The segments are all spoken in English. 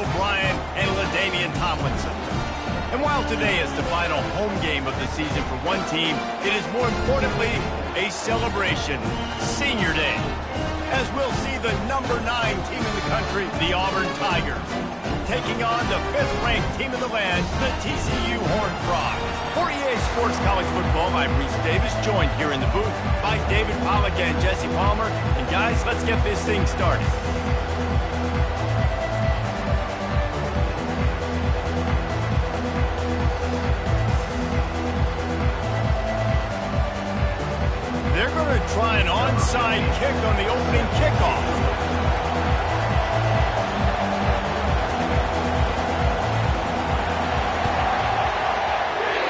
O'Brien and LaDainian Tomlinson. And while today is the final home game of the season for one team, it is more importantly a celebration, Senior Day, as we'll see the number 9 team in the country, the Auburn Tigers, taking on the 5th-ranked team in the land, the TCU Horned Frogs. For EA Sports College Football, I'm Reese Davis, joined here in the booth by David Pollack and Jesse Palmer. And guys, let's get this thing started. They're going to try an onside kick on the opening kickoff.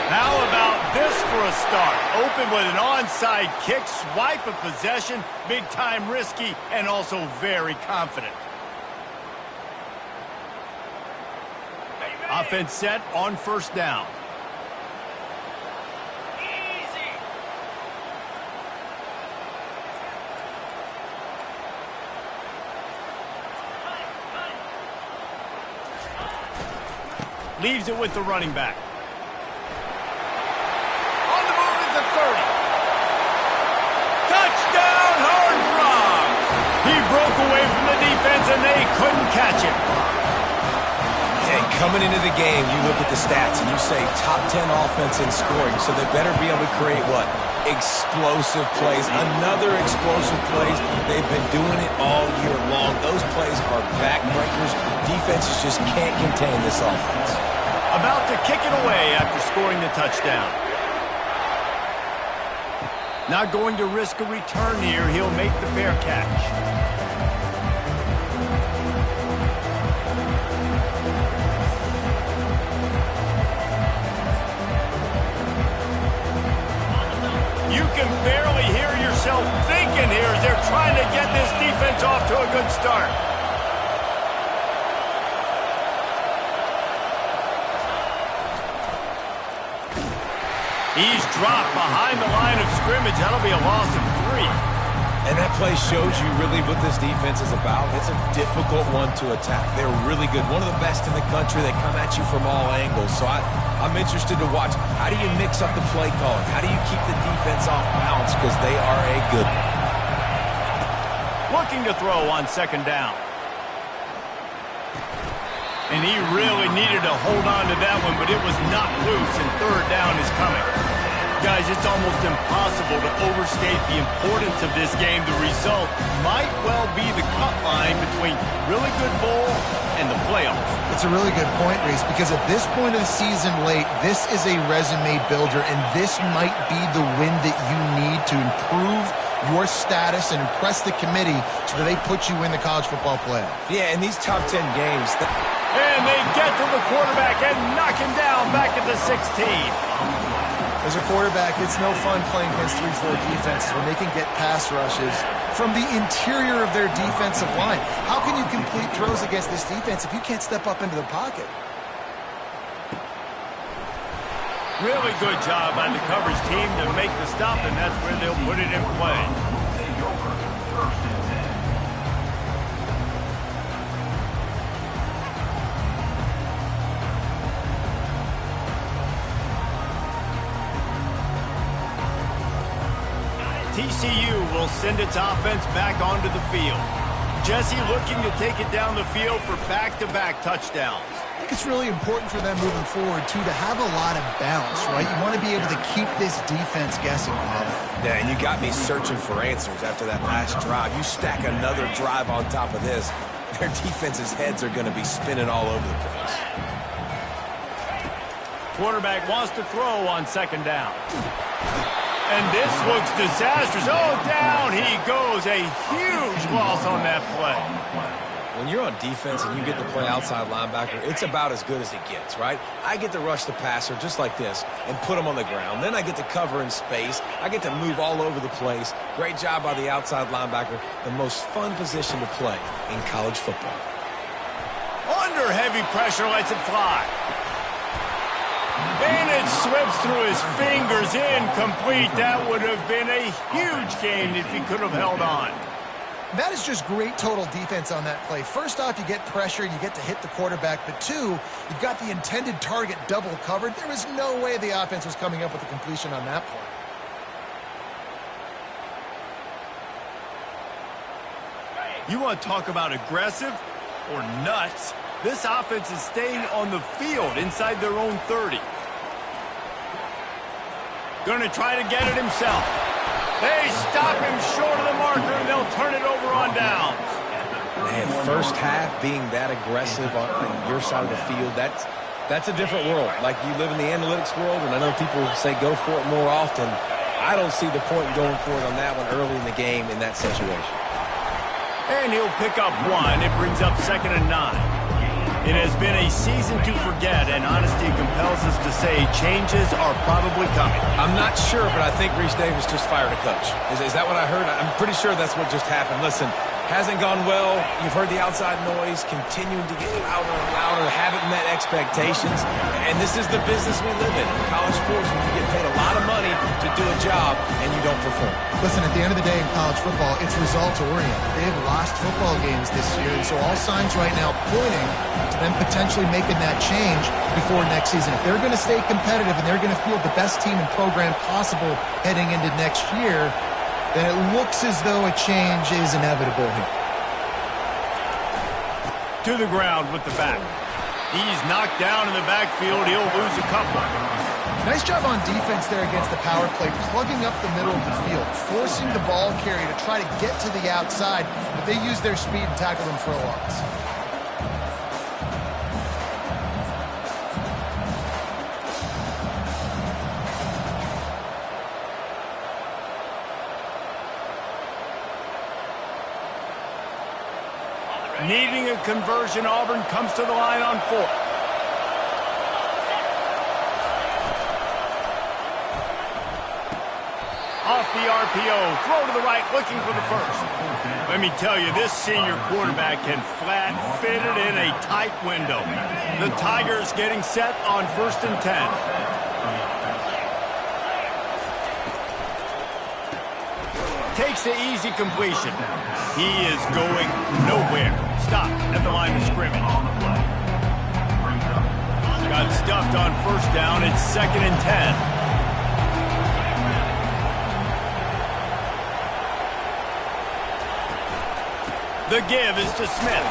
How about this for a start? Open with an onside kick, swipe of possession, big time risky, and also very confident. Offense set on first down. Leaves it with the running back. On the move is the 30. Touchdown, Horned Frogs! He broke away from the defense and they couldn't catch him. And coming into the game, you look at the stats and you say top 10 offense in scoring, so they better be able to create what? Explosive plays. Another explosive plays. They've been doing it all year long. Those plays are backbreakers. Defenses just can't contain this offense. About to kick it away after scoring the touchdown. Not going to risk a return here. He'll make the fair catch. You can barely hear yourself thinking here as they're trying to get this defense off to a good start. He's dropped behind the line of scrimmage. That'll be a loss of 3. And that play shows you really what this defense is about. It's a difficult one to attack. They're really good. One of the best in the country. They come at you from all angles. So I'm interested to watch. How do you mix up the play calling? How do you keep the defense off balance? Because they are a good one. Looking to throw on second down. And he really needed to hold on to that one, but it was not loose, and third down is coming. Guys, it's almost impossible to overstate the importance of this game. The result might well be the cut line between really good bowl and the playoffs. It's a really good point, Reese, because at this point of the season late, this is a resume builder, and this might be the win that you need to improve your status and impress the committee so that they put you in the college football playoff. Yeah, in these top 10 games... And they get to the quarterback and knock him down back at the 16. As a quarterback, it's no fun playing against 3-4 defenses when they can get pass rushes from the interior of their defensive line. How can you complete throws against this defense if you can't step up into the pocket? Really good job by the coverage team to make the stop, and that's where they'll put it in play. TCU will send its offense back onto the field. Jesse looking to take it down the field for back-to-back touchdowns. I think it's really important for them moving forward, too, to have a lot of balance, right? You want to be able to keep this defense guessing, Bob. Yeah, and you got me searching for answers after that last drive. You stack another drive on top of this, their defense's heads are going to be spinning all over the place. Quarterback wants to throw on second down. And this looks disastrous. Oh, down he goes. A huge loss on that play. When you're on defense and you get to play outside linebacker, it's about as good as it gets, right? I get to rush the passer just like this and put him on the ground. Then I get to cover in space. I get to move all over the place. Great job by the outside linebacker. The most fun position to play in college football. Under heavy pressure, lets it fly. And it slips through his fingers, incomplete. That would have been a huge gain if he could have held on. That is just great total defense on that play. First off, you get pressure and you get to hit the quarterback. But two, you've got the intended target double covered. There was no way the offense was coming up with a completion on that play. You want to talk about aggressive or nuts? This offense is staying on the field inside their own 30. Going to try to get it himself. They stop him short of the marker, and they'll turn it over on downs. Man, first half being that aggressive on your side of the field, that's a different world. Like, you live in the analytics world, and I know people say go for it more often. I don't see the point in going for it on that one early in the game in that situation. And he'll pick up one. It brings up 2nd and 9. It has been a season to forget, and honesty compels us to say changes are probably coming. I'm not sure, but I think Reese Davis just fired a coach. Is that what I heard? I'm pretty sure that's what just happened. Listen, hasn't gone well. You've heard the outside noise continuing to get louder and louder. Haven't met expectations. And this is the business we live in college sports, when you get paid a lot of money to do a job and you don't perform. Listen, at the end of the day in college football, it's results-oriented. They've lost football games this year, and so all signs right now pointing to them potentially making that change before next season. If they're going to stay competitive and they're going to field the best team and program possible heading into next year, then it looks as though a change is inevitable here. To the ground with the back. He's knocked down in the backfield. He'll lose a couple. Nice job on defense there against the power play, plugging up the middle of the field, forcing the ball carrier to try to get to the outside, but they used their speed and tackled him for a loss. Needing a conversion, Auburn comes to the line on 4th. Off the RPO, throw to the right, looking for the first. Let me tell you, this senior quarterback can flat fit it in a tight window. The Tigers getting set on 1st and 10. Takes the easy completion. He is going nowhere. Stop at the line of scrimmage. Got stuffed on 1st down. It's 2nd and 10. The give is to Smith.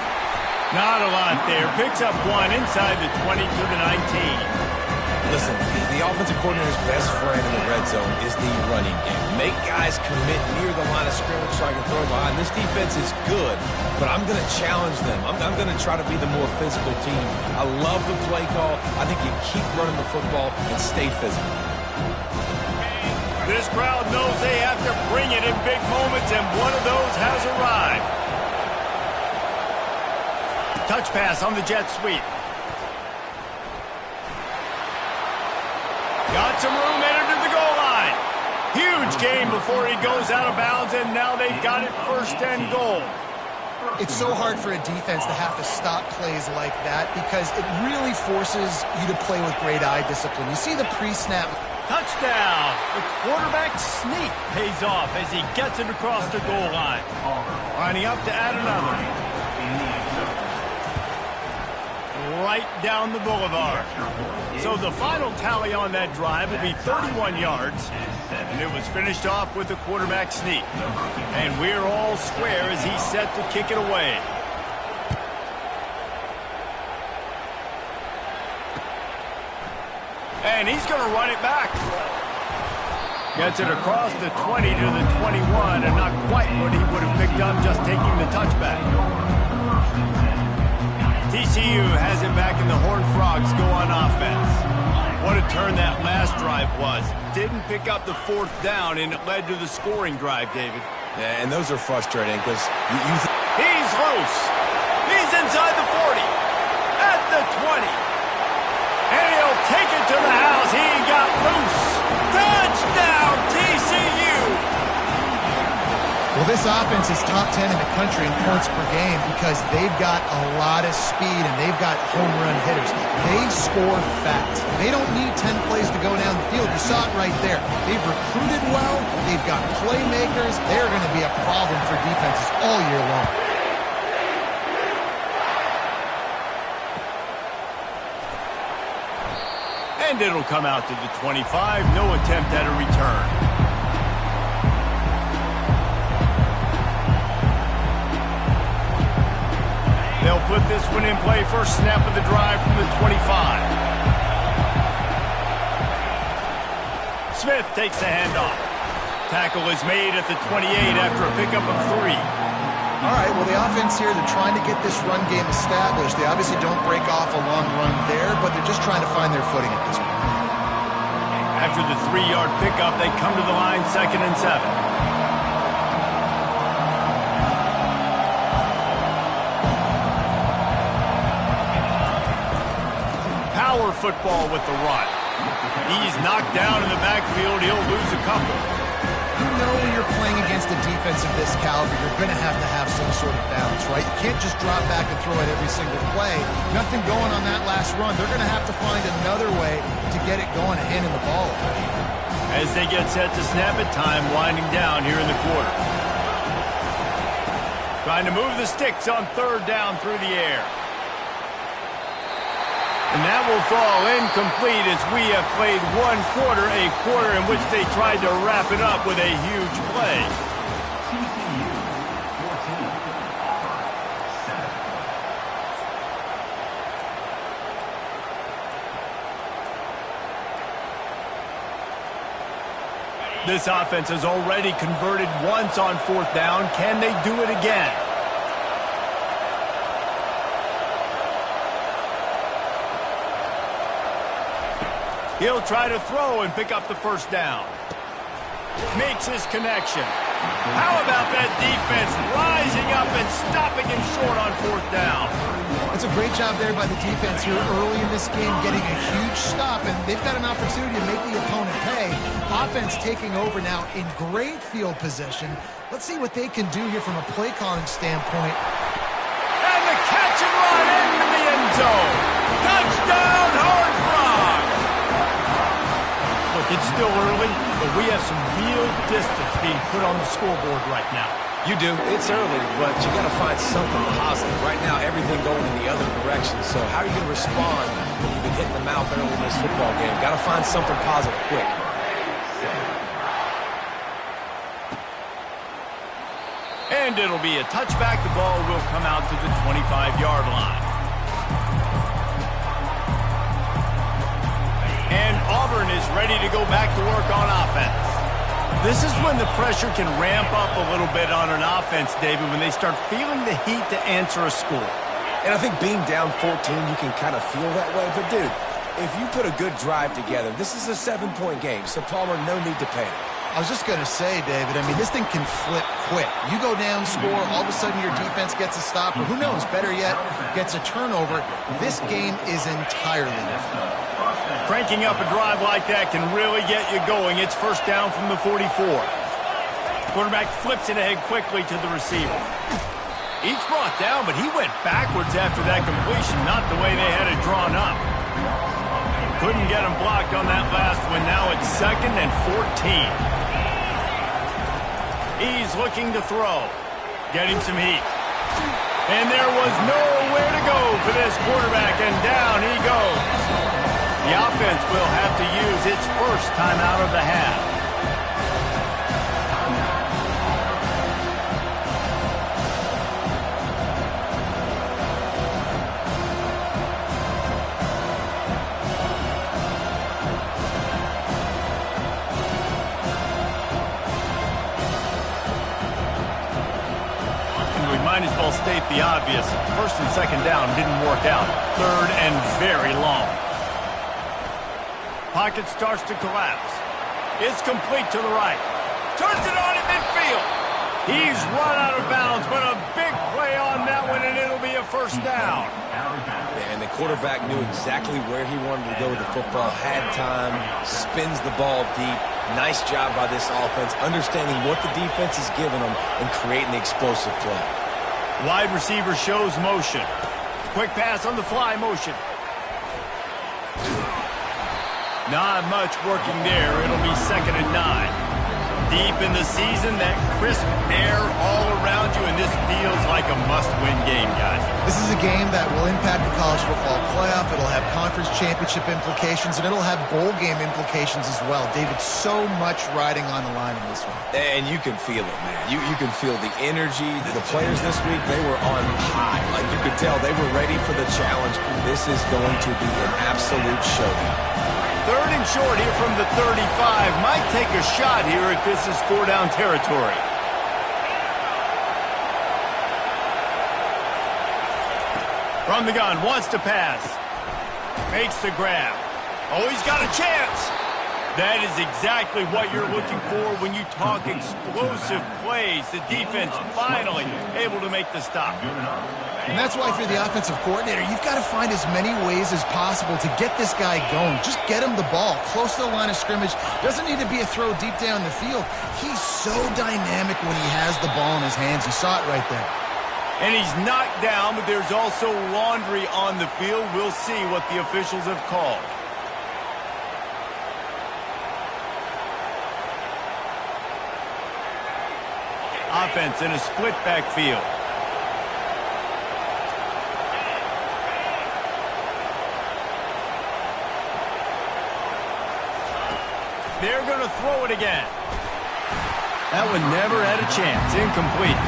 Not a lot there. Picks up one inside the 20 to the 19. Listen, the offensive coordinator's best friend in the red zone is the running game. Make guys commit near the line of scrimmage so I can throw behind. This defense is good, but I'm going to challenge them. I'm going to try to be the more physical team. I love the play call. I think you keep running the football and stay physical. This crowd knows they have to bring it in big moments, and one of those has arrived. Touch pass on the jet sweep. Got some room, entered to the goal line. Huge gain before he goes out of bounds, and now they've got it 1st and goal. It's so hard for a defense to have to stop plays like that because it really forces you to play with great eye discipline. You see the pre-snap. Touchdown! The quarterback sneak pays off as he gets it across the goal line. Lining up to add another. Right down the boulevard. So the final tally on that drive will be 31 yards, and it was finished off with a quarterback sneak. And we're all square as he's set to kick it away. And he's going to run it back. Gets it across the 20 to the 21, and not quite what he would have picked up just taking the touchback. TCU has it back, and the Horned Frogs go on offense. What a turn that last drive was. Didn't pick up the 4th down, and it led to the scoring drive, David. Yeah, and those are frustrating because He's loose. He's inside the 40. At the 20. And he'll take it to the house. He got loose. Touchdown, TCU! Well, this offense is top 10 in the country in points per game because they've got a lot of speed and they've got home run hitters. They score fast. They don't need 10 plays to go down the field. You saw it right there. They've recruited well. They've got playmakers. They're going to be a problem for defenses all year long. And it'll come out to the 25. No attempt at a return. They'll put this one in play. First snap of the drive from the 25. Smith takes the handoff. Tackle is made at the 28 after a pickup of 3. All right, well, the offense here, they're trying to get this run game established. They obviously don't break off a long run there, but they're just trying to find their footing at this point. After the 3-yard pickup, they come to the line, 2nd and 7. Power football with the run. He's knocked down in the backfield. He'll lose a couple. You know when you're playing against a defense of this caliber, you're going to have some sort of balance, right? You can't just drop back and throw it every single play. Nothing going on that last run. They're going to have to find another way to get it going and handing the ball. As they get set to snap it, time winding down here in the quarter. Trying to move the sticks on 3rd down through the air. And that will fall incomplete as we have played one quarter, a quarter in which they tried to wrap it up with a huge play. This offense has already converted once on 4th down. Can they do it again? He'll try to throw and pick up the 1st down. Makes his connection. How about that defense rising up and stopping him short on 4th down? It's a great job there by the defense here early in this game, getting a huge stop, and they've got an opportunity to make the opponent pay. Offense taking over now in great field position. Let's see what they can do here from a play calling standpoint. And the catch and run into the end zone. Touchdown, Hard Rock! Look, it's still early, but we have some real distance being put on the scoreboard right now. You do. It's early, but you got to find something positive. Right now, everything going in the other direction. So how are you going to respond when you've been hitting the mouth early in this football game? Got to find something positive quick. And it'll be a touchback. The ball will come out to the 25-yard line. And Auburn is ready to go back to work on offense. This is when the pressure can ramp up a little bit on an offense, David, when they start feeling the heat to answer a score. And I think being down 14, you can kind of feel that way. But, dude, if you put a good drive together, this is a 7-point game, so Palmer, no need to panic. I was just going to say, David, I mean, this thing can flip quick. You go down, score, all of a sudden your defense gets a stop, or who knows, better yet, gets a turnover. This game is entirely different. Cranking up a drive like that can really get you going. It's 1st down from the 44. Quarterback flips it ahead quickly to the receiver. He's brought down, but he went backwards after that completion, not the way they had it drawn up. Couldn't get him blocked on that last one. Now it's 2nd and 14. He's looking to throw. Getting some heat. And there was nowhere to go for this quarterback, and down he goes. The offense will have to use its first timeout of the half. And we might as well state the obvious. 1st and 2nd down didn't work out. 3rd and very long. Pocket starts to collapse. It's complete to the right. Turns it on in midfield. He's run out of bounds, but a big play on that one, and it'll be a 1st down. Yeah, and the quarterback knew exactly where he wanted to go with the football, had time, spins the ball deep. Nice job by this offense, understanding what the defense is giving them and creating the explosive play. Wide receiver shows motion. Quick pass on the fly motion. Not much working there. It'll be 2nd and 9. Deep in the season, that crisp air all around you, and this feels like a must-win game, guys. This is a game that will impact the college football playoff. It'll have conference championship implications, and it'll have bowl game implications as well. David, so much riding on the line in this one. And you can feel it, man. You can feel the energy. The players this week, they were on high. Like you could tell, they were ready for the challenge. This is going to be an absolute showdown. 3rd and short here from the 35. Might take a shot here if this is 4-down territory. From the gun, wants to pass. Makes the grab. Oh, he's got a chance. That is exactly what you're looking for when you talk explosive plays. The defense finally able to make the stop. And that's why if you're the offensive coordinator, you've got to find as many ways as possible to get this guy going. Just get him the ball close to the line of scrimmage. Doesn't need to be a throw deep down the field. He's so dynamic when he has the ball in his hands. You saw it right there. And he's knocked down, but there's also laundry on the field. We'll see what the officials have called. Offense in a split backfield. They're going to throw it again. That one never had a chance. Incomplete.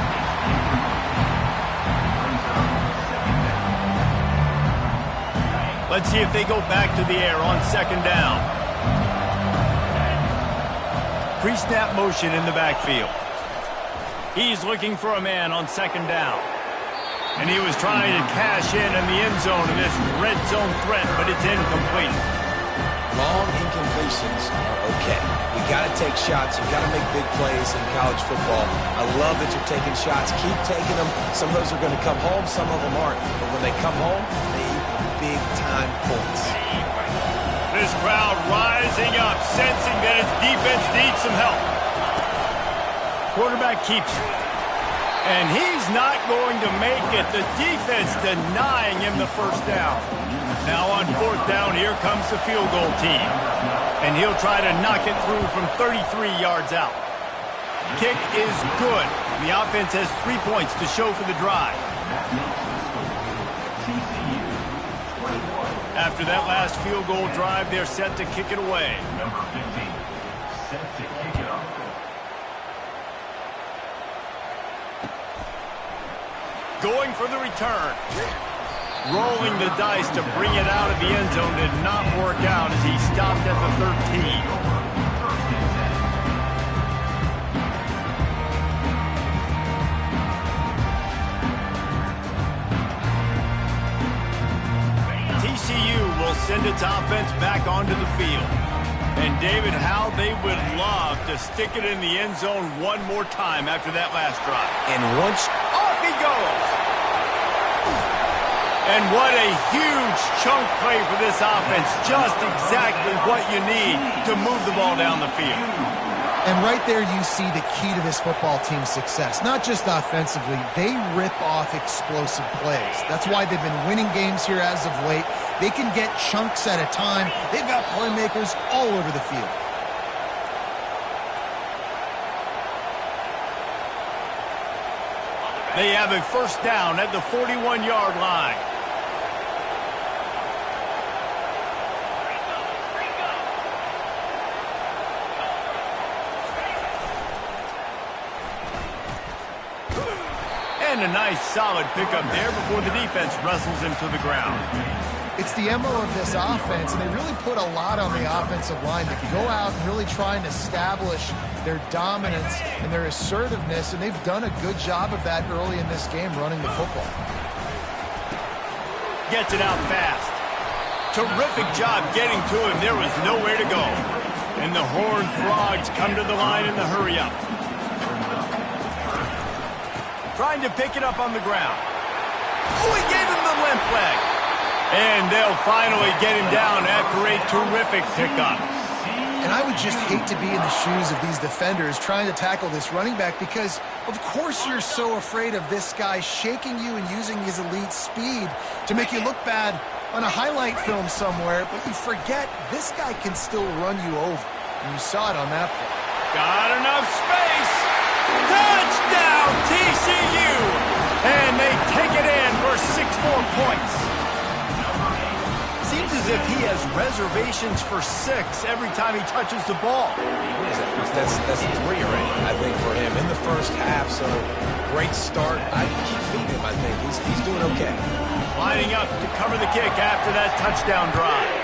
Let's see if they go back to the air on 2nd down. Pre-snap motion in the backfield. He's looking for a man on 2nd down. And he was trying to cash in the end zone in this red zone threat, but it's incomplete. Long incompletions are okay. We got to take shots. You got to make big plays in college football. I love that you're taking shots. Keep taking them. Some of those are going to come home. Some of them aren't. But when they come home, they equal big-time points. This crowd rising up, sensing that its defense needs some help. Quarterback keeps it. And he's not going to make it. The defense denying him the 1st down. Now on 4th down, here comes the field goal team. And he'll try to knock it through from 33 yards out. Kick is good. The offense has 3 points to show for the drive. After that last field goal drive, they're set to kick it away. Number 15, set to kick it off. Going for the return. Rolling the dice to bring it out of the end zone did not work out as he stopped at the 13. TCU will send its offense back onto the field. And David, how they would love to stick it in the end zone one more time after that last drive. And once off he goes. And what a huge chunk play for this offense. Just exactly what you need to move the ball down the field. And right there you see the key to this football team's success. Not just offensively, they rip off explosive plays. That's why they've been winning games here as of late. They can get chunks at a time. They've got playmakers all over the field. They have a 1st down at the 41-yard line. And a nice solid pickup there before the defense wrestles him to the ground. It's the MO of this offense, and they really put a lot on the offensive line to go out and really try and establish their dominance and their assertiveness, and they've done a good job of that early in this game running the football. Gets it out fast. Terrific job getting to him. There was nowhere to go. And the Horned Frogs come to the line in the hurry-up. Trying to pick it up on the ground. Oh, he gave him the limp leg. And they'll finally get him down after a terrific pickup. And And I would just hate to be in the shoes of these defenders trying to tackle this running back because, of course, you're so afraid of this guy shaking you and using his elite speed to make you look bad on a highlight film somewhere, but you forget this guy can still run you over. And you saw it on that play. Got enough space. Touchdown, TCU! And they take it in for 6 more points. Seems as if he has reservations for 6 every time he touches the ball. That's 3 already, I think, for him in the first half. So great start. I keep feeding him, I think. He's doing okay. Lining up to cover the kick after that touchdown drive.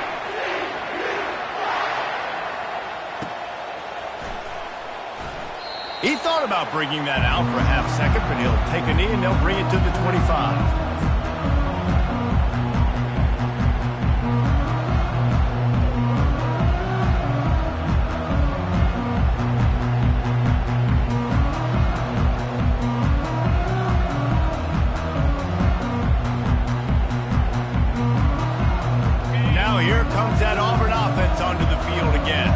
He thought about bringing that out for a half second, but he'll take a knee and they'll bring it to the 25. Comes that Auburn offense onto the field again.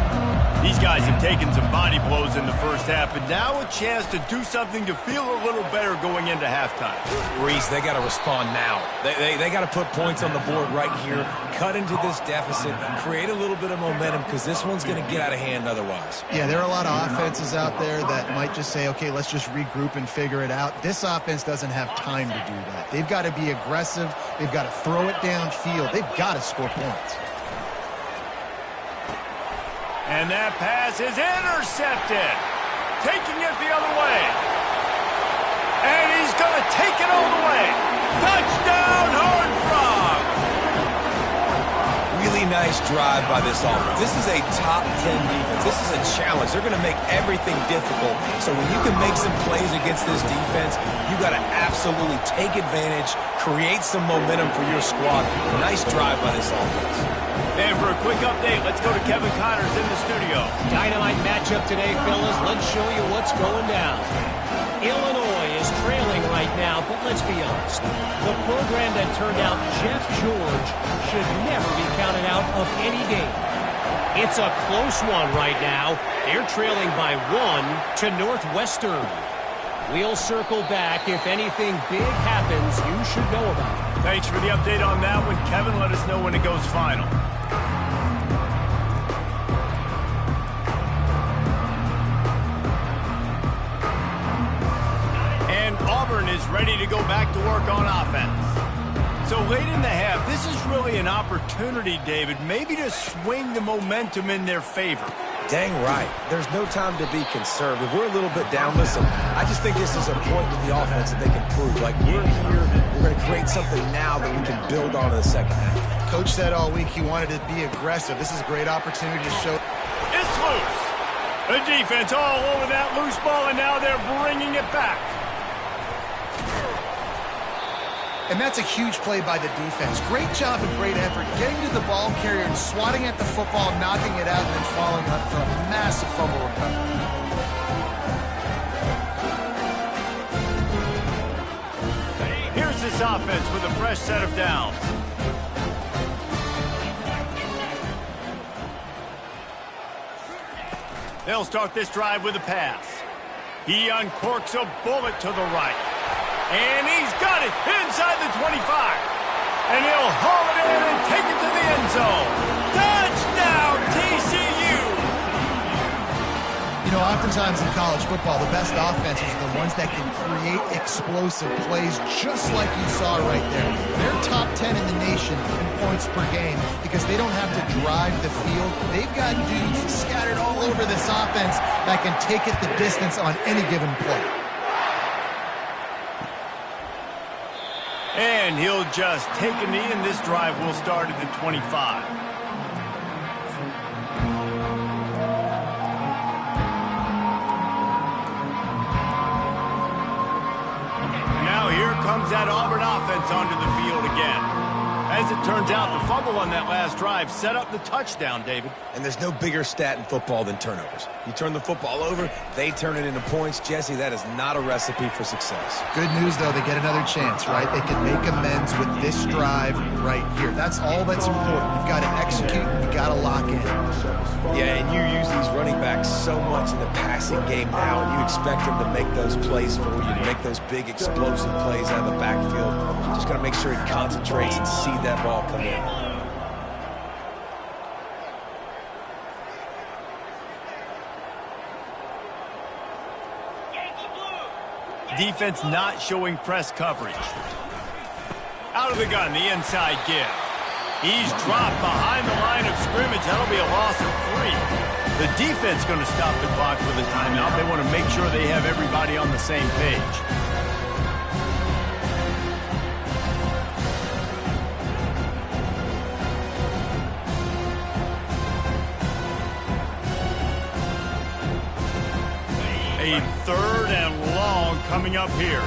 These guys have taken some body blows in the first half, but now a chance to do something to feel a little better going into halftime. Reese, they got to respond now. They got to put points on the board right here, cut into this deficit, create a little bit of momentum because this one's going to get out of hand otherwise. Yeah, there are a lot of offenses out there that might just say, okay, let's just regroup and figure it out. This offense doesn't have time to do that. They've got to be aggressive. They've got to throw it downfield. They've got to score points. And that pass is intercepted. Taking it the other way. And he's going to take it all the way. Touchdown, Horned Frogs. Really nice drive by this offense. This is a top 10 defense. This is a challenge. They're going to make everything difficult. So when you can make some plays against this defense, you got to absolutely take advantage, create some momentum for your squad. Nice drive by this offense. And for a quick update, let's go to Kevin Connors in the studio. Dynamite matchup today, fellas. Let's show you what's going down. Illinois is trailing right now, but let's be honest. The program that turned out Jeff George should never be counted out of any game. It's a close one right now. They're trailing by 1 to Northwestern. We'll circle back. If anything big happens, you should know about it. Thanks for the update on that one, Kevin. Let us know when it goes final. And Auburn is ready to go back to work on offense. So late in the half, this is really an opportunity, David, maybe to swing the momentum in their favor. Dang right. There's no time to be conservative. We're a little bit down. Listen, I just think this is a point with the offense that they can prove. Like, we're here, we're going to create something now that we can build on in the second half. Coach said all week he wanted to be aggressive. This is a great opportunity to show. It's loose. The defense all over that loose ball, and now they're bringing it back. And that's a huge play by the defense. Great job and great effort getting to the ball carrier and swatting at the football, knocking it out, and then following up for a massive fumble recovery. Here's this offense with a fresh set of downs. They'll start this drive with a pass. He uncorks a bullet to the right. And he's got it inside the 25. And he'll haul it in and take it to the end zone. Touchdown, TCU! You know, oftentimes in college football, the best offenses are the ones that can create explosive plays just like you saw right there. They're top 10 in the nation in points per game because they don't have to drive the field. They've got dudes scattered all over this offense that can take it the distance on any given play. And he'll just take a knee, and this drive will start at the 25. Now here comes that Auburn offense onto the field again. As it turns out, the fumble on that last drive set up the touchdown, David. And there's no bigger stat in football than turnovers. You turn the football over, they turn it into points. Jesse, that is not a recipe for success. Good news, though, they get another chance, right? They can make amends with this drive right here. That's all that's important. You've got to execute, and you've got to lock in. Yeah, and you use these running backs so much in the passing game now, and you expect them to make those plays for you, to make those big explosive plays out of the backfield. Just got to make sure he concentrates and see that ball come in. Defense not showing press coverage. Out of the gun, the inside give. He's dropped behind the line of scrimmage. That'll be a loss of 3. The defense going to stop the clock with a timeout. They want to make sure they have everybody on the same page. A 3rd and long coming up here.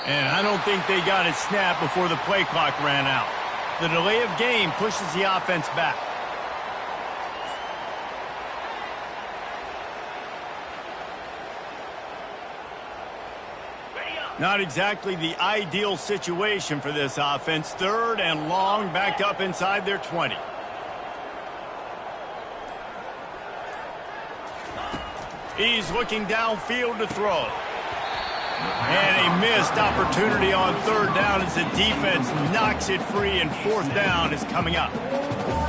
And I don't think they got it snapped before the play clock ran out. The delay of game pushes the offense back. Not exactly the ideal situation for this offense. 3rd and long, backed up inside their 20. He's looking downfield to throw. And a missed opportunity on 3rd down as the defense knocks it free, and 4th down is coming up.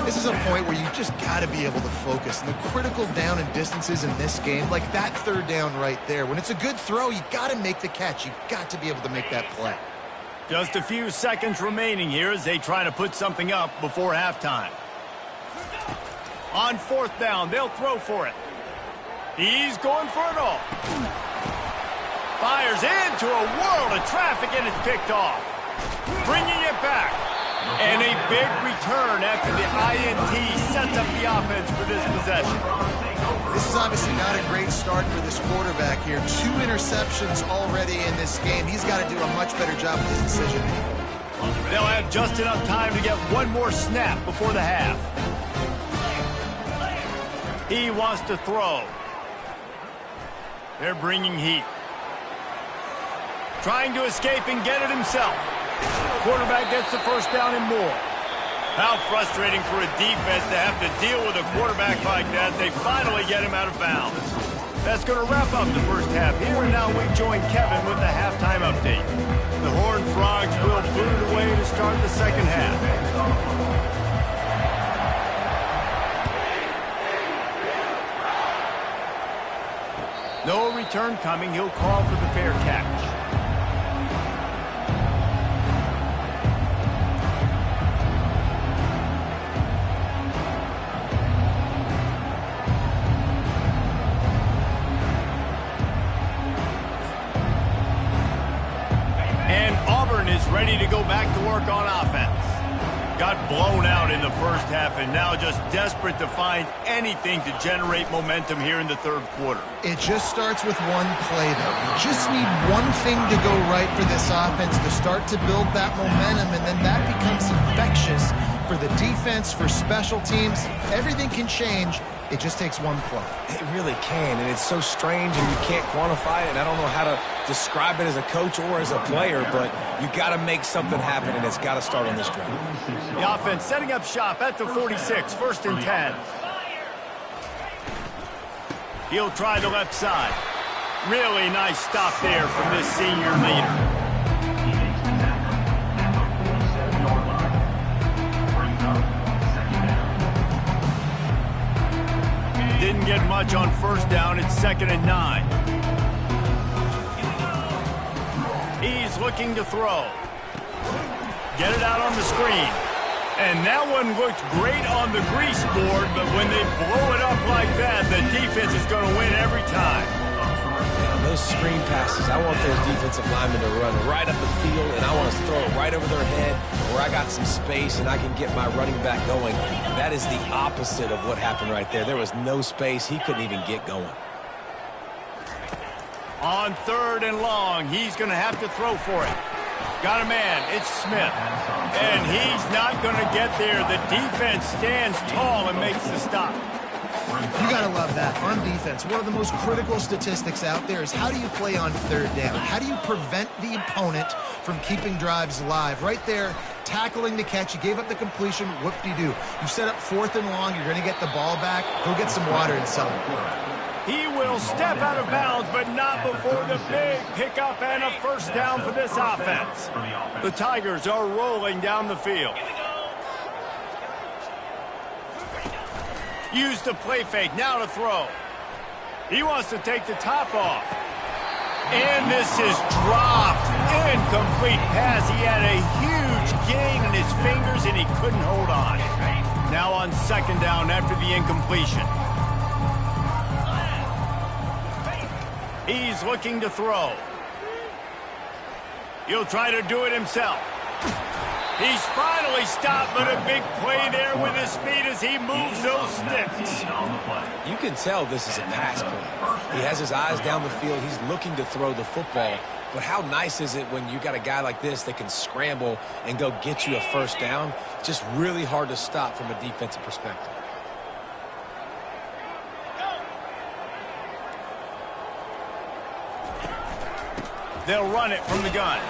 This is a point where you just got to be able to focus. And the critical down and distances in this game, like that 3rd down right there, when it's a good throw, you got to make the catch. You got to be able to make that play. Just a few seconds remaining here as they try to put something up before halftime. On 4th down, they'll throw for it. He's going for it all. Fires into a world of traffic, and it's picked off. Bringing it back. And a big return after the INT sets up the offense for this possession. This is obviously not a great start for this quarterback here. 2 interceptions already in this game. He's got to do a much better job with his decision. They'll have just enough time to get one more snap before the half. He wants to throw. They're bringing heat. Trying to escape and get it himself. Quarterback gets the 1st down and more. How frustrating for a defense to have to deal with a quarterback like that. They finally get him out of bounds. That's going to wrap up the first half here, and now we join Kevin with the halftime update. The Horned Frogs will boot it away to start the second half. No return coming. He'll call for the fair catch. Ready to go back to work on offense. Got blown out in the first half and now just desperate to find anything to generate momentum here in the 3rd quarter. It just starts with one play, though. You just need one thing to go right for this offense to start to build that momentum, and then that becomes infectious for the defense, for special teams. Everything can change. It just takes one play. It really can, and it's so strange, and you can't quantify it, and I don't know how to describe it as a coach or as a player, but you got to make something happen, and it's got to start on this drive. The offense setting up shop at the 46, 1st and 10. He'll try the left side. Really nice stop there from this senior leader. Didn't get much on 1st down. It's 2nd and 9. He's looking to throw. Get it out on the screen. And that one looked great on the grease board, but when they blow it up like that, the defense is going to win every time. Man, those screen passes, I want those defensive linemen to run right up the field, and I want to throw it right over their head where I got some space and I can get my running back going. That is the opposite of what happened right there. There was no space. He couldn't even get going. On 3rd and long, he's going to have to throw for it. Got a man, it's Smith. And he's not going to get there. The defense stands tall and makes the stop. You got to love that. On defense, one of the most critical statistics out there is how do you play on 3rd down? How do you prevent the opponent from keeping drives alive? Right there, tackling the catch. You gave up the completion. Whoop-de-doo. You set up 4th and long. You're going to get the ball back. Go get some water and sell it. He will step out of bounds, but not before the big pickup and a first down for this offense. The Tigers are rolling down the field. Use the play fake, now to throw. He wants to take the top off. And this is dropped. Incomplete pass. He had a huge gain in his fingers, and he couldn't hold on. Now on 2nd down after the incompletion. He's looking to throw. He'll try to do it himself. He's finally stopped, but a big play there with his speed as he moves those sticks. You can tell this is a pass play. He has his eyes down the field. He's looking to throw the football. But how nice is it when you got a guy like this that can scramble and go get you a first down? Just really hard to stop from a defensive perspective. They'll run it from the gun.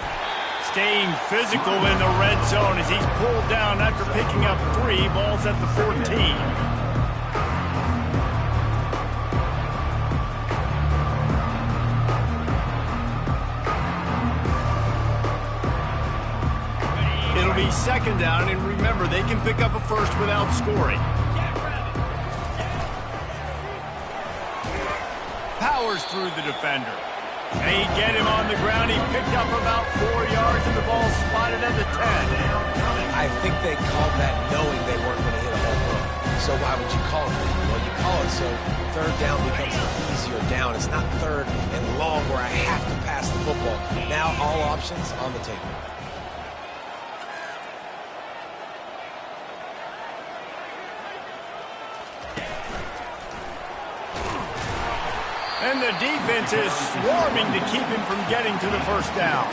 Staying physical in the red zone as he's pulled down after picking up 3 balls at the 14. It'll be 2nd down, and remember, they can pick up a first without scoring. Powers through the defender. They get him on the ground. He picked up about 4 yards, and the ball spotted at the 10. I think they called that knowing they weren't going to hit a home run. So why would you call it that? Well, you call it so 3rd down becomes an easier down. It's not 3rd and long where I have to pass the football. Now all options on the table. And the defense is swarming to keep him from getting to the first down.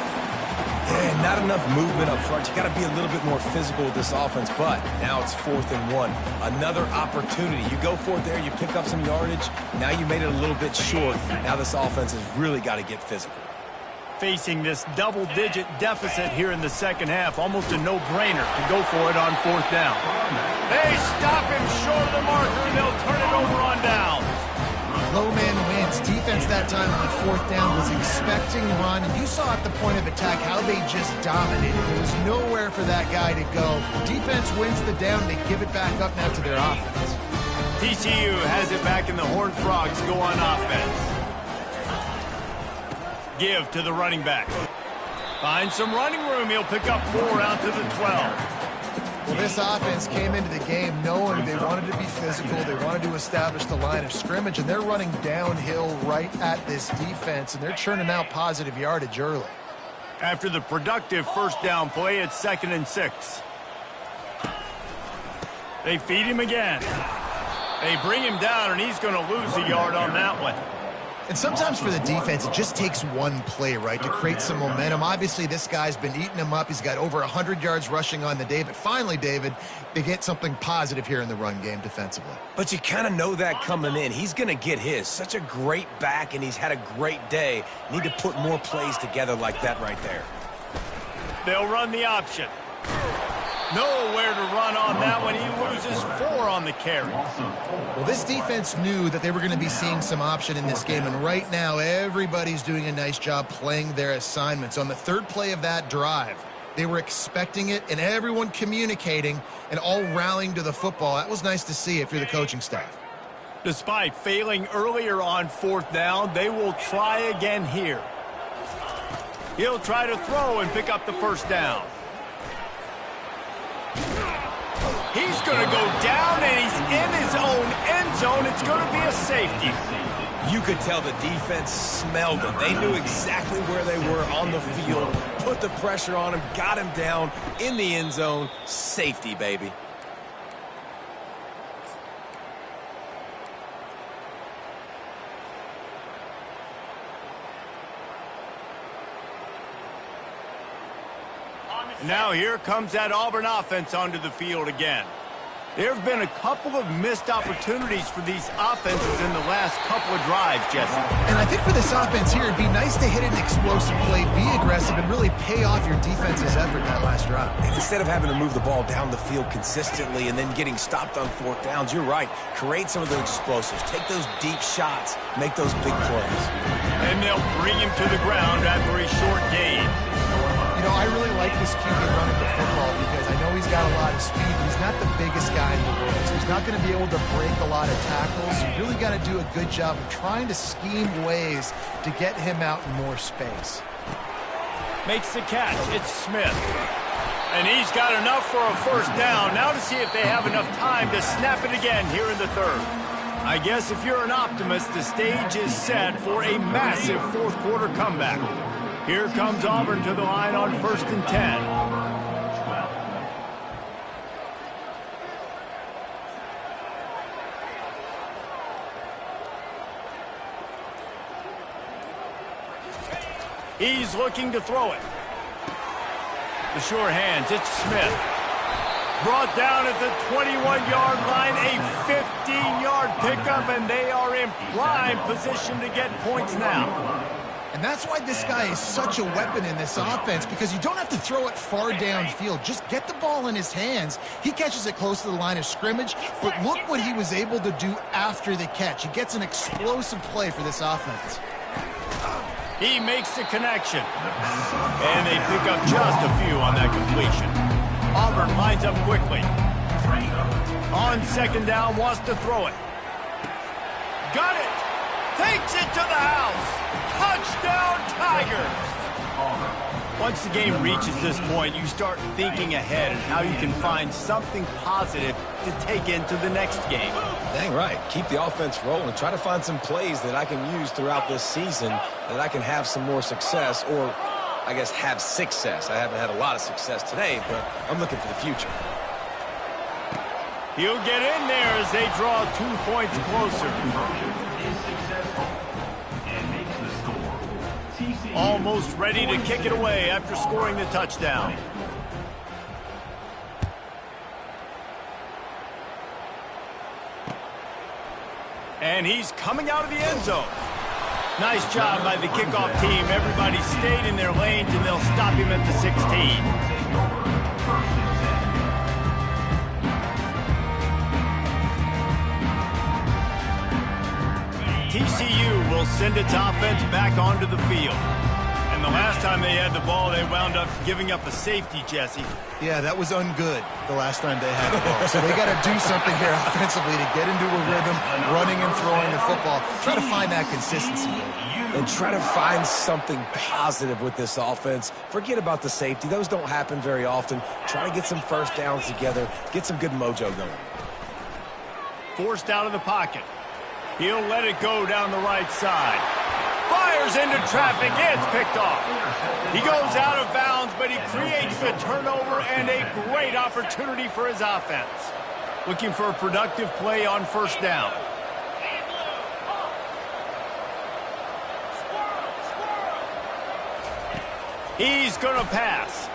Yeah, not enough movement up front. You got to be a little bit more physical with this offense, but now it's 4th and 1. Another opportunity. You go for it there, you pick up some yardage. Now you made it a little bit short. Now this offense has really got to get physical. Facing this double-digit deficit here in the 2nd half, almost a no-brainer to go for it on 4th down. They stop him short of the marker, and they'll turn it over on down. Low man wins. Defense that time on 4th down was expecting run. And you saw at the point of attack how they just dominated. There was nowhere for that guy to go. Defense wins the down. They give it back up now to their offense. TCU has it back, and the Horned Frogs go on offense. Give to the running back. Find some running room. He'll pick up 4 out to the 12. Well, this offense came into the game knowing they wanted to be physical. They wanted to establish the line of scrimmage, and they're running downhill right at this defense, and they're churning out positive yardage early. After the productive first down play, it's 2nd and 6. They feed him again. They bring him down, and he's going to lose a yard on that one. And sometimes for the defense, it just takes one play, right, to create some momentum. Obviously, this guy's been eating him up. He's got over 100 yards rushing on the day. But finally, David, they get something positive here in the run game defensively. But you kind of know that coming in. He's going to get his. Such a great back, and he's had a great day. Need to put more plays together like that right there. They'll run the option. Nowhere to run on that one. He loses 4 on the carry. Well, this defense knew that they were going to be seeing some option in this game, and right now everybody's doing a nice job playing their assignments. On the 3rd play of that drive, they were expecting it, and everyone communicating and all rallying to the football. That was nice to see if you're the coaching staff. Despite failing earlier on 4th down, they will try again here. He'll try to throw and pick up the first down. He's going to go down, and he's in his own end zone. It's going to be a safety. You could tell the defense smelled it. They knew exactly where they were on the field, put the pressure on him, got him down in the end zone. Safety, baby. Now here comes that Auburn offense onto the field again. There have been a couple of missed opportunities for these offenses in the last couple of drives, Jesse. And I think for this offense here, it'd be nice to hit an explosive play, be aggressive, and really pay off your defense's effort that last drive. And instead of having to move the ball down the field consistently and then getting stopped on fourth downs, you're right. Create some of those explosives. Take those deep shots. Make those big plays. And they'll bring him to the ground after a short gain. You know, I really like this QB running the football because I know he's got a lot of speed, but he's not the biggest guy in the world, so he's not going to be able to break a lot of tackles. You really got to do a good job of trying to scheme ways to get him out in more space. Makes the catch. It's Smith. And he's got enough for a first down. Now to see if they have enough time to snap it again here in the third. I guess if you're an optimist, the stage is set for a massive fourth quarter comeback. Here comes Auburn to the line on 1st and 10. He's looking to throw it. The sure hands, it's Smith. Brought down at the 21-yard line, a 15-yard pickup, and they are in prime position to get points now. And that's why this guy is such a weapon in this offense, because you don't have to throw it far downfield. Just get the ball in his hands. He catches it close to the line of scrimmage, but look what he was able to do after the catch. He gets an explosive play for this offense. He makes the connection. And they pick up just a few on that completion. Auburn lines up quickly. On 2nd down, wants to throw it. Got it! Takes it to the house! Touchdown, Tigers! Once the game reaches this point, you start thinking ahead and how you can find something positive to take into the next game. Dang right. Keep the offense rolling. Try to find some plays that I can use throughout this season that I can have some more success, or I guess have success. I haven't had a lot of success today, but I'm looking for the future. He'll get in there as they draw 2 points closer. Almost ready to kick it away after scoring the touchdown. And he's coming out of the end zone. Nice job by the kickoff team. Everybody stayed in their lanes, and they'll stop him at the 16. TCU will send its offense back onto the field. And the last time they had the ball, they wound up giving up a safety, Jesse. Yeah, that was ungood the last time they had the ball. So they got to do something here offensively to get into a rhythm, running and throwing the football. Try to find that consistency. And try to find something positive with this offense. Forget about the safety. Those don't happen very often. Try to get some first downs together. Get some good mojo going. Forced out of the pocket. He'll let it go down the right side. Fires into traffic. It's picked off. He goes out of bounds, but he creates the turnover and a great opportunity for his offense. Looking for a productive play on 1st down. He's going to pass.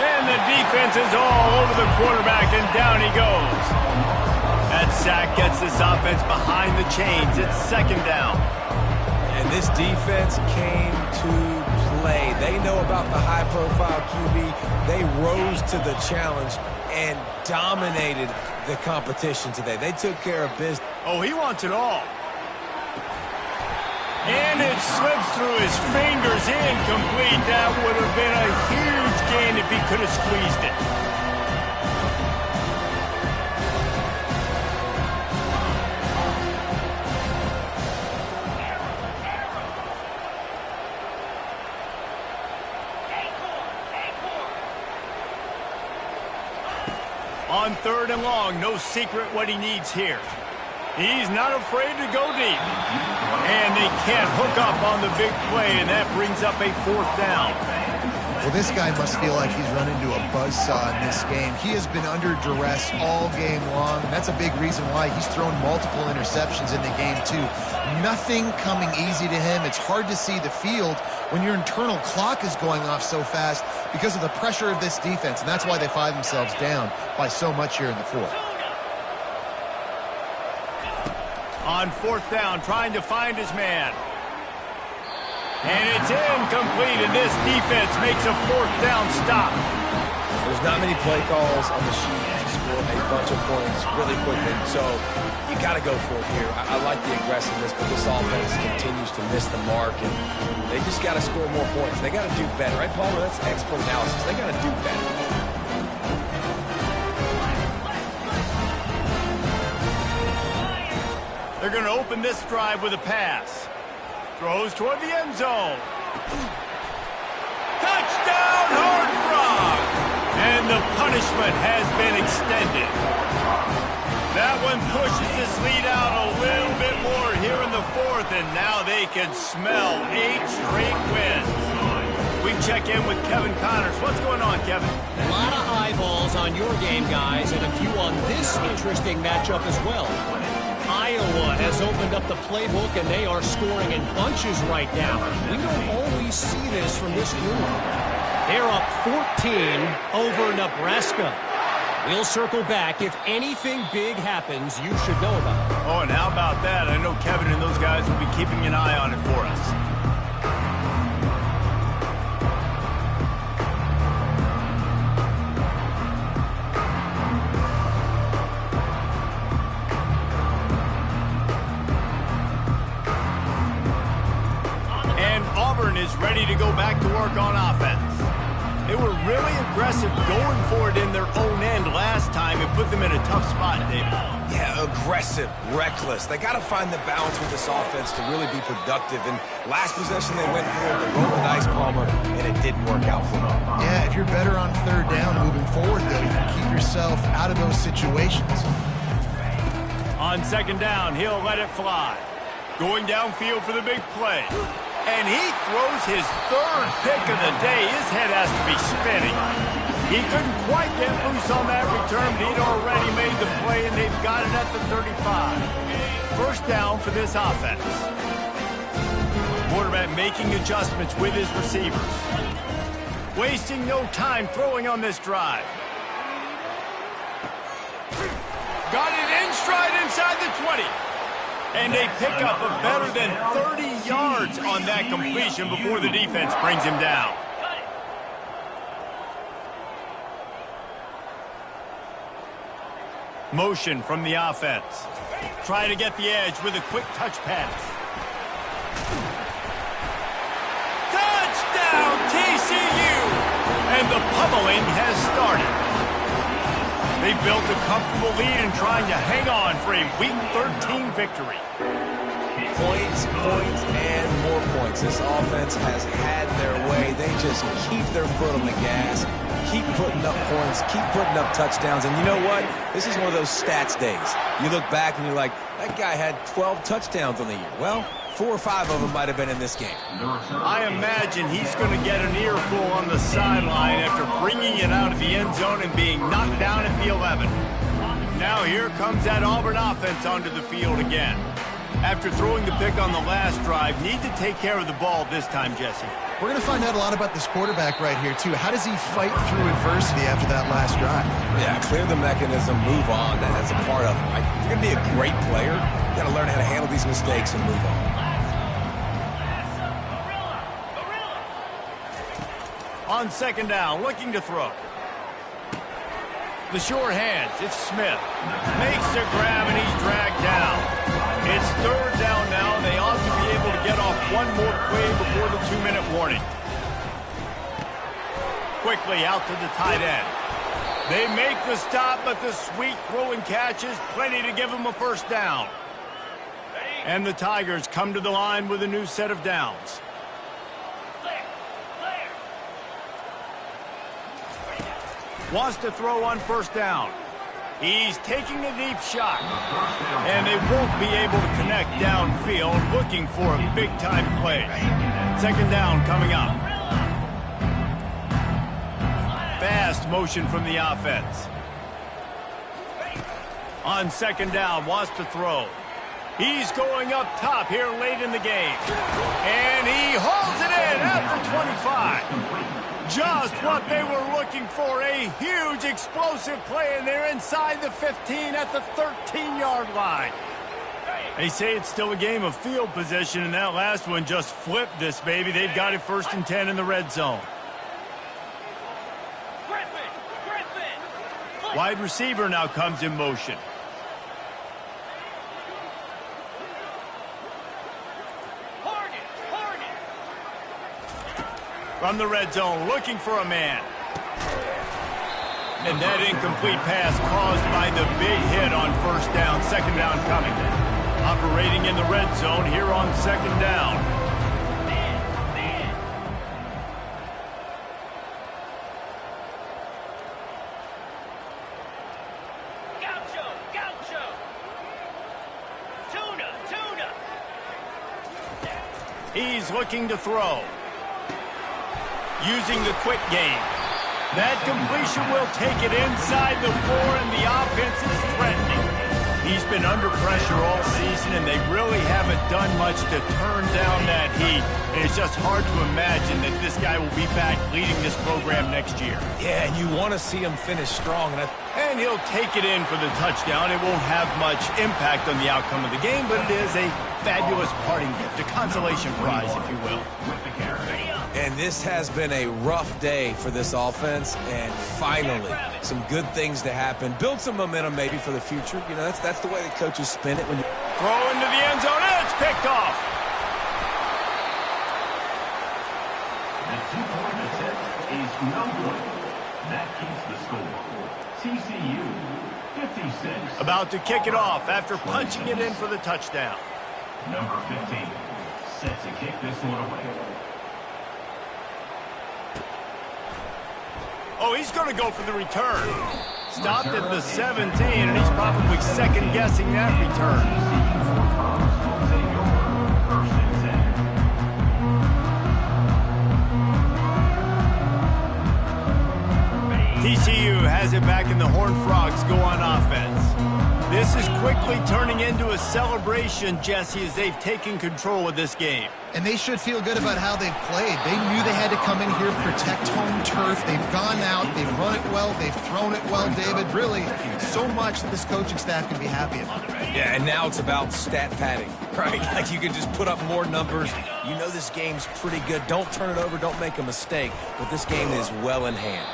And the defense is all over the quarterback, and down he goes. That sack gets this offense behind the chains. It's 2nd down. And this defense came to play. They know about the high-profile QB. They rose to the challenge and dominated the competition today. They took care of business. Oh, he wants it all. And it slips through his fingers, incomplete. That would have been a huge gain if he could have squeezed it. On 3rd and long, no secret what he needs here. He's not afraid to go deep. And they can't hook up on the big play, and that brings up a 4th down. Well, this guy must feel like he's run into a buzzsaw in this game. He has been under duress all game long, and that's a big reason why he's thrown multiple interceptions in the game, too. Nothing coming easy to him. It's hard to see the field when your internal clock is going off so fast because of the pressure of this defense, and that's why they find themselves down by so much here in the fourth. On fourth down, trying to find his man. And it's incomplete, and this defense makes a fourth down stop. There's not many play calls on the sheet to score a bunch of points really quickly, so you got to go for it here. I like the aggressiveness, but this offense continues to miss the mark, and they just got to score more points. They got to do better, right, Palmer? That's expert analysis. They got to do better. They're going to open this drive with a pass. Throws toward the end zone. Touchdown, Horned Frog! And the punishment has been extended. That one pushes this lead out a little bit more here in the fourth, and now they can smell 8 straight wins. We check in with Kevin Connors. What's going on, Kevin? A lot of eyeballs on your game, guys, and a few on this interesting matchup as well. Iowa has opened up the playbook, and they are scoring in bunches right now. We don't always see this from this group. They're up 14 over Nebraska. We'll circle back. If anything big happens, you should know about it. Oh, and how about that? I know Kevin and those guys will be keeping an eye on it for us. Is ready to go back to work on offense. They were really aggressive going for it in their own end last time and put them in a tough spot, David. Yeah, aggressive, reckless. They got to find the balance with this offense to really be productive. And last possession they went for it, they rolled the dice, Palmer, and it didn't work out for them. Yeah, if you're better on third down moving forward, though, you can keep yourself out of those situations. On second down, he'll let it fly. Going downfield for the big play. And he throws his third pick of the day. His head has to be spinning. He couldn't quite get loose on that return, but he'd already made the play, and they've got it at the 35. First down for this offense. Quarterback making adjustments with his receivers. Wasting no time throwing on this drive. Got it in stride inside the 20. And they pick up a better than 30 yards on that completion before the defense brings him down. Motion from the offense. Trying to get the edge with a quick touch pass. Touchdown, TCU! And the pummeling has started. They built a comfortable lead and trying to hang on for a Week 13 victory. Points, and more points. This offense has had their way. They just keep their foot on the gas, keep putting up points, keep putting up touchdowns. And you know what? This is one of those stats days. You look back and you're like, that guy had 12 touchdowns on the year. Well, 4 or 5 of them might have been in this game. I imagine he's going to get an earful on the sideline after bringing it out of the end zone and being knocked down at the 11. Now here comes that Auburn offense onto the field again. After throwing the pick on the last drive, need to take care of the ball this time, Jesse. We're going to find out a lot about this quarterback right here, too. How does he fight through adversity after that last drive? Yeah, clear the mechanism, move on. That's a part of it, right? If you're going to be a great player, you got to learn how to handle these mistakes and move on. On second down, looking to throw. The sure hands, it's Smith. Makes the grab, and he's dragged down. It's third down now. They ought to be able to get off one more play before the 2-minute warning. Quickly out to the tight end. They make the stop, but the sweet throwing catch is plenty to give them a first down. And the Tigers come to the line with a new set of downs. Wants to throw on first down. He's taking a deep shot. And they won't be able to connect downfield, looking for a big-time play. Second down coming up. fast motion from the offense. On second down, wants to throw. He's going up top here late in the game. And he hauls it in after 25. Just what they were looking for, a huge explosive play, and they're inside the 15 at the 13-yard line. They say it's still a game of field position, and that last one just flipped this baby. They've got it 1st and 10 in the red zone. Wide receiver now comes in motion. From the red zone, looking for a man. And that incomplete pass caused by the big hit on 1st down. 2nd down coming. Operating in the red zone here on 2nd down. Man. Gaucho. Tuna. He's looking to throw. Using the quick game. That completion will take it inside the 4, and the offense is threatening. He's been under pressure all season, and they really haven't done much to turn down that heat. And it's just hard to imagine that this guy will be back leading this program next year. Yeah, and you want to see him finish strong. And he'll take it in for the touchdown. It won't have much impact on the outcome of the game, but it is a fabulous parting gift, a consolation prize, if you will. And this has been a rough day for this offense, and finally, some good things to happen. Build some momentum maybe for the future. You know, that's the way the coaches spin it. When you throw into the end zone, and it's picked off. The 2-point attempt is no good. That keeps the score. TCU 56. About to kick it off after punching it in for the touchdown. Number 15 set to kick this one away. Oh, he's going to go for the return. Stopped at the 17, and he's probably second-guessing that return. TCU has it back, and the Horned Frogs go on offense. This is quickly turning into a celebration, Jesse, as they've taken control of this game. And they should feel good about how they've played. They knew they had to come in here, protect home turf. They've gone out, they've run it well, they've thrown it well, David. Really, so much that this coaching staff can be happy about. Yeah, and now it's about stat padding, right? Like you can just put up more numbers. You know this game's pretty good. Don't turn it over, don't make a mistake. But this game is well in hand.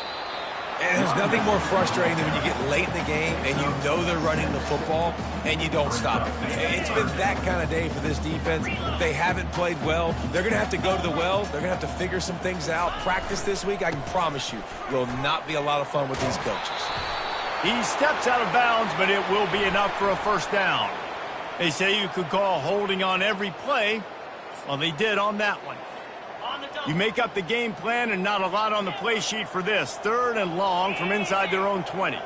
And there's nothing more frustrating than when you get late in the game and you know they're running the football and you don't stop it. It's been that kind of day for this defense. They haven't played well. They're going to have to go to the well. They're going to have to figure some things out. Practice this week, I can promise you, will not be a lot of fun with these coaches. He steps out of bounds, but it will be enough for a 1st down. They say you could call holding on every play. Well, they did on that one. You make up the game plan, and not a lot on the play sheet for this. 3rd and long from inside their own 20.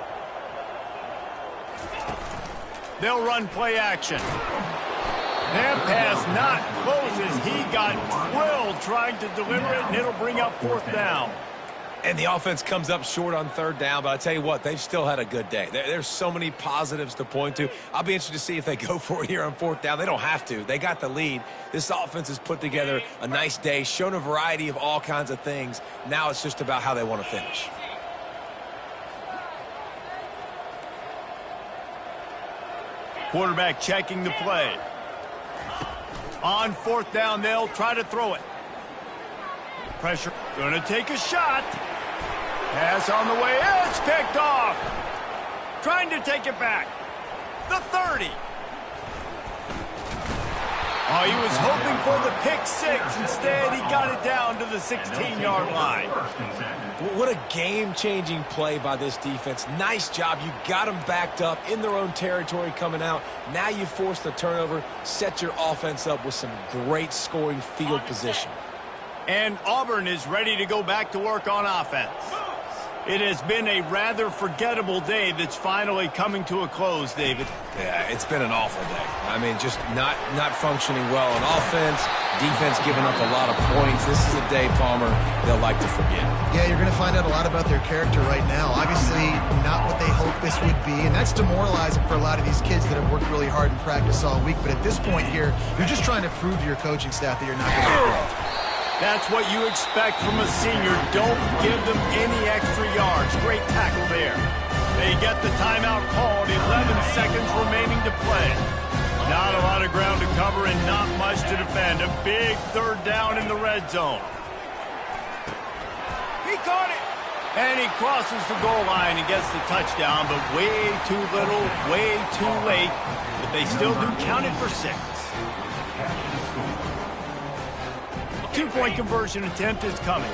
They'll run play action. That pass not close as he got drilled trying to deliver it, and it'll bring up 4th down. And the offense comes up short on 3rd down, but I tell you what, they've still had a good day. There's so many positives to point to. I'll be interested to see if they go for it here on 4th down. They don't have to. They got the lead. This offense has put together a nice day, shown a variety of all kinds of things. Now it's just about how they want to finish. Quarterback checking the play. On 4th down, they'll try to throw it. Pressure. Going to take a shot. Pass on the way. It's picked off. Trying to take it back. The 30. Oh, he was hoping for the pick 6. Instead, he got it down to the 16-yard line. What a game-changing play by this defense. Nice job. You got them backed up in their own territory coming out. Now you force the turnover, set your offense up with some great scoring field position. And Auburn is ready to go back to work on offense. It has been a rather forgettable day that's finally coming to a close, David. Yeah, it's been an awful day. I mean, just not functioning well on offense, defense giving up a lot of points. This is a day, Palmer, they'll like to forget. Yeah, you're going to find out a lot about their character right now. Obviously, not what they hoped this would be, and that's demoralizing for a lot of these kids that have worked really hard in practice all week. But at this point here, you're just trying to prove to your coaching staff that you're not going to quit. That's what you expect from a senior. Don't give them any extra yards. Great tackle there. They get the timeout called. 11 seconds remaining to play. Not a lot of ground to cover and not much to defend. A big third down in the red zone. He caught it. And he crosses the goal line and gets the touchdown, but way too little, way too late. But they still do count it for 6. Two-point conversion attempt is coming.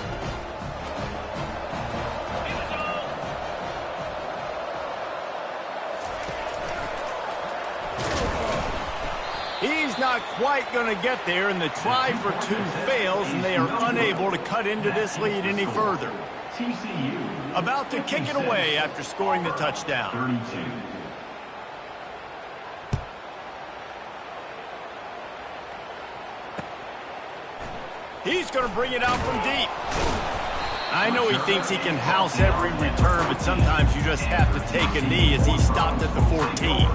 He's not quite going to get there, and the try for 2 fails, and they are unable to cut into this lead any further. About to kick it away after scoring the touchdown. 32. He's going to bring it out from deep. I know he thinks he can house every return, but sometimes you just have to take a knee as he stopped at the 14.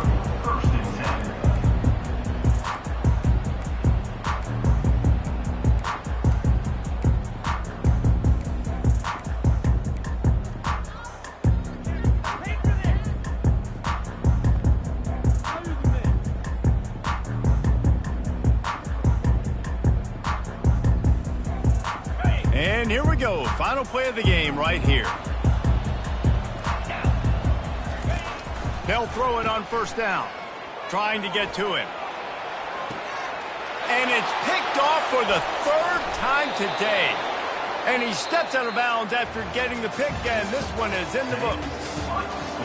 First and 10. And here we go. Final play of the game right here. They'll throw it on first down. Trying to get to him. And it's picked off for the 3rd time today. And he steps out of bounds after getting the pick, and this one is in the books.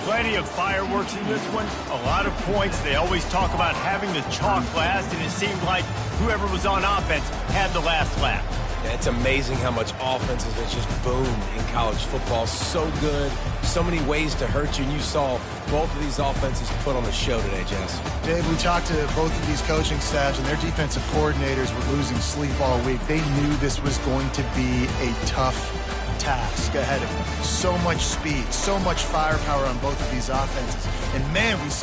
Plenty of fireworks in this one. A lot of points. They always talk about having the chalk last, and it seemed like whoever was on offense had the last lap. It's amazing how much offenses have just boomed in college football. So good, so many ways to hurt you, and you saw both of these offenses put on a show today, Jess. Dave, we talked to both of these coaching staffs, and their defensive coordinators were losing sleep all week. They knew this was going to be a tough task ahead of them. So much speed, so much firepower on both of these offenses. And man, we saw